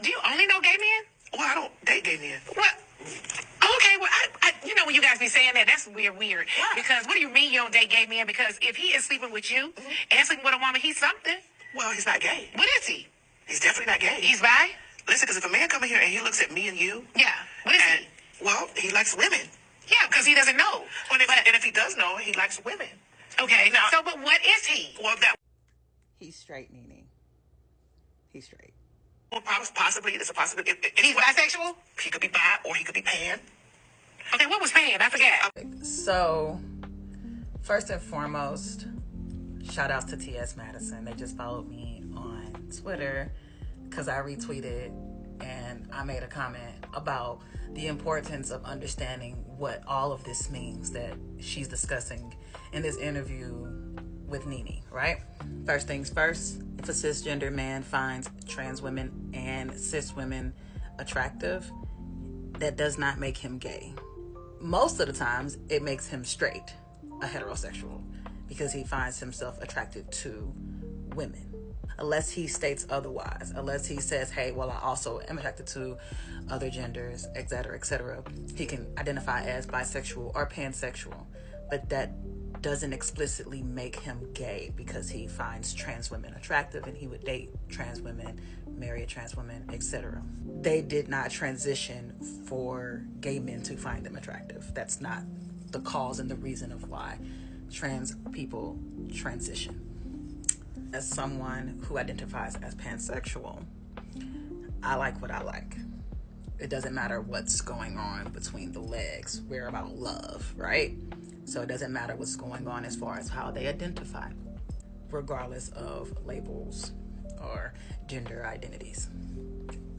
do you only know gay men? Well, I don't date gay men. What? Okay, well, you know when you guys be saying that, that's weird. Why? Because what do you mean you don't date gay men? Because if he is sleeping with you and sleeping with a woman, he's something. Well, he's not gay. What is he? He's definitely not gay. He's bi? Listen, because if a man come in here and he looks at me and you, Yeah. What is he? well, he likes women. Yeah, because he doesn't know. And if he does know, he likes women. Okay, Now- so, but what is he? Well, that He's straight, Nene. He's straight. well, possibly it's a possibility. He's bisexual? He could be bi or he could be pan. Okay, what was pan? I forgot. So, first and foremost, shout outs to TS Madison. They just followed me on Twitter because I retweeted and I made a comment about the importance of understanding what all of this means that she's discussing in this interview with Nene, right? First things first, if a cisgender man finds trans women and cis women attractive, that does not make him gay. Most of the times, it makes him straight, a heterosexual, because he finds himself attracted to women. Unless he states otherwise, unless he says, hey, well, I also am attracted to other genders, etc., he can identify as bisexual or pansexual, but that doesn't explicitly make him gay because he finds trans women attractive and he would date trans women, marry a trans woman, etc. They did not transition for gay men to find them attractive. That's not the cause and the reason of why trans people transition. As someone who identifies as pansexual, I like what I like. It doesn't matter what's going on between the legs. We're about love, right? So it doesn't matter what's going on as far as how they identify, regardless of labels or gender identities.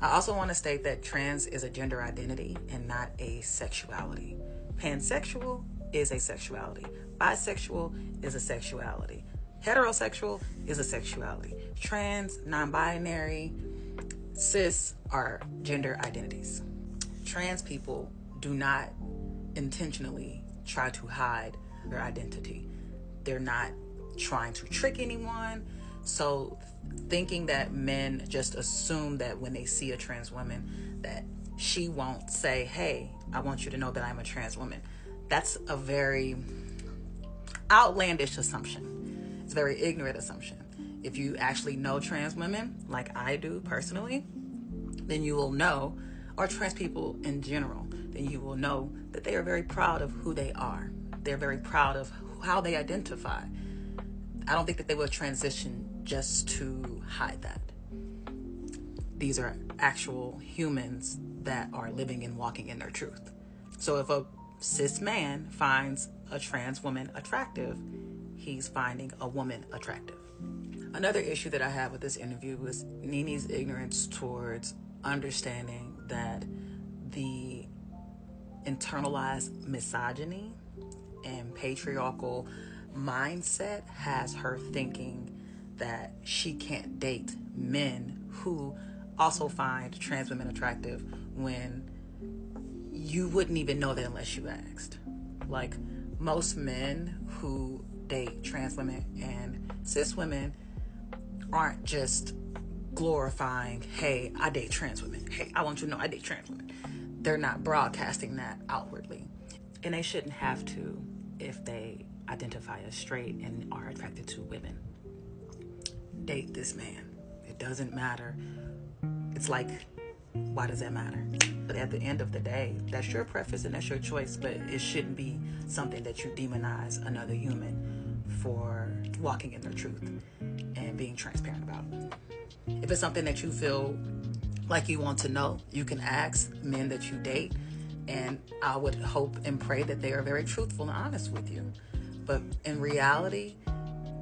I also want to state that trans is a gender identity and not a sexuality. Pansexual is a sexuality. Bisexual is a sexuality. Heterosexual is a sexuality. Trans, non-binary, cis are gender identities. Trans people do not intentionally try to hide their identity. They're not trying to trick anyone. So thinking that men just assume that when they see a trans woman that she won't say, hey, I want you to know that I'm a trans woman. That's a very outlandish assumption. It's a very ignorant assumption. If you actually know trans women, like I do personally, then you will know, or trans people in general, then you will know that they are very proud of who they are. They're very proud of how they identify. I don't think that they will transition just to hide that. These are actual humans that are living and walking in their truth. So if a cis man finds a trans woman attractive, he's finding a woman attractive. Another issue that I have with this interview is Nene's ignorance towards understanding that the internalized misogyny and patriarchal mindset has her thinking that she can't date men who also find trans women attractive when you wouldn't even know that unless you asked. Like, most men who date trans women and cis women aren't just glorifying, hey, I date trans women. Hey, I want you to know I date trans women. They're not broadcasting that outwardly. And they shouldn't have to if they identify as straight and are attracted to women. Date this man. It doesn't matter. It's like, why does that matter? But at the end of the day, that's your preference and that's your choice, but it shouldn't be something that you demonize another human for walking in their truth and being transparent about. If it's something that you feel like you want to know, you can ask men that you date, and I would hope and pray that they are very truthful and honest with you. But in reality,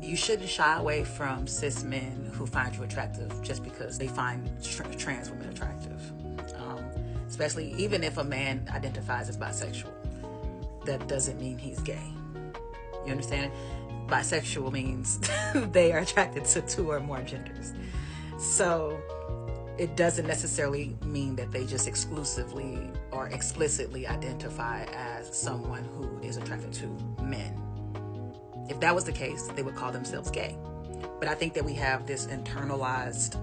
you shouldn't shy away from cis men who find you attractive just because they find trans women attractive. Especially even if a man identifies as bisexual, that doesn't mean he's gay. You understand? Bisexual means they are attracted to two or more genders. So it doesn't necessarily mean that they just exclusively or explicitly identify as someone who is attracted to men. If that was the case, they would call themselves gay. But I think that we have this internalized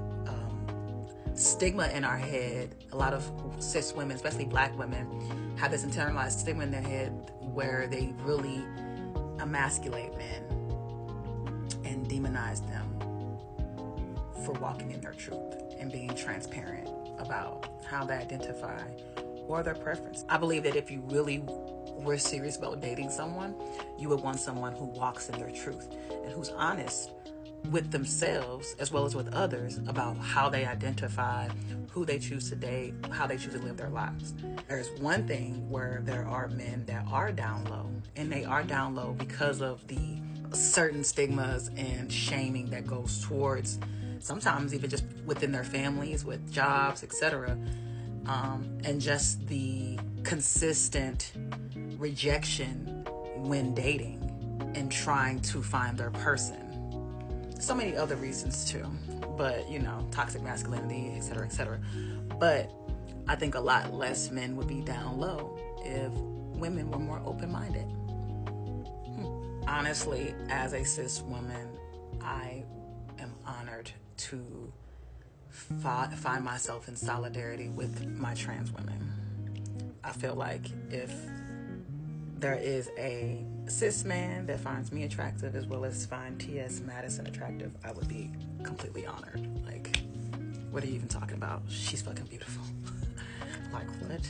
stigma in our head. A lot of cis women, especially black women, have this internalized stigma in their head where they really emasculate men and demonize them for walking in their truth and being transparent about how they identify or their preference. I believe that if you really were serious about dating someone, you would want someone who walks in their truth and who's honest with themselves as well as with others about how they identify, who they choose to date, how they choose to live their lives. There's one thing where there are men that are down low, and they are down low because of the certain stigmas and shaming that goes towards sometimes even just within their families, with jobs, etc. And just the consistent rejection when dating and trying to find their person. So many other reasons too, but toxic masculinity, etc., etc. But I think a lot less men would be down low if women were more open-minded. Honestly, as a cis woman, I am honored to find myself in solidarity with my trans women. I feel like if there is a cis man that finds me attractive as well as find T.S. Madison attractive, I would be completely honored. Like, what are you even talking about? She's fucking beautiful. Like, what?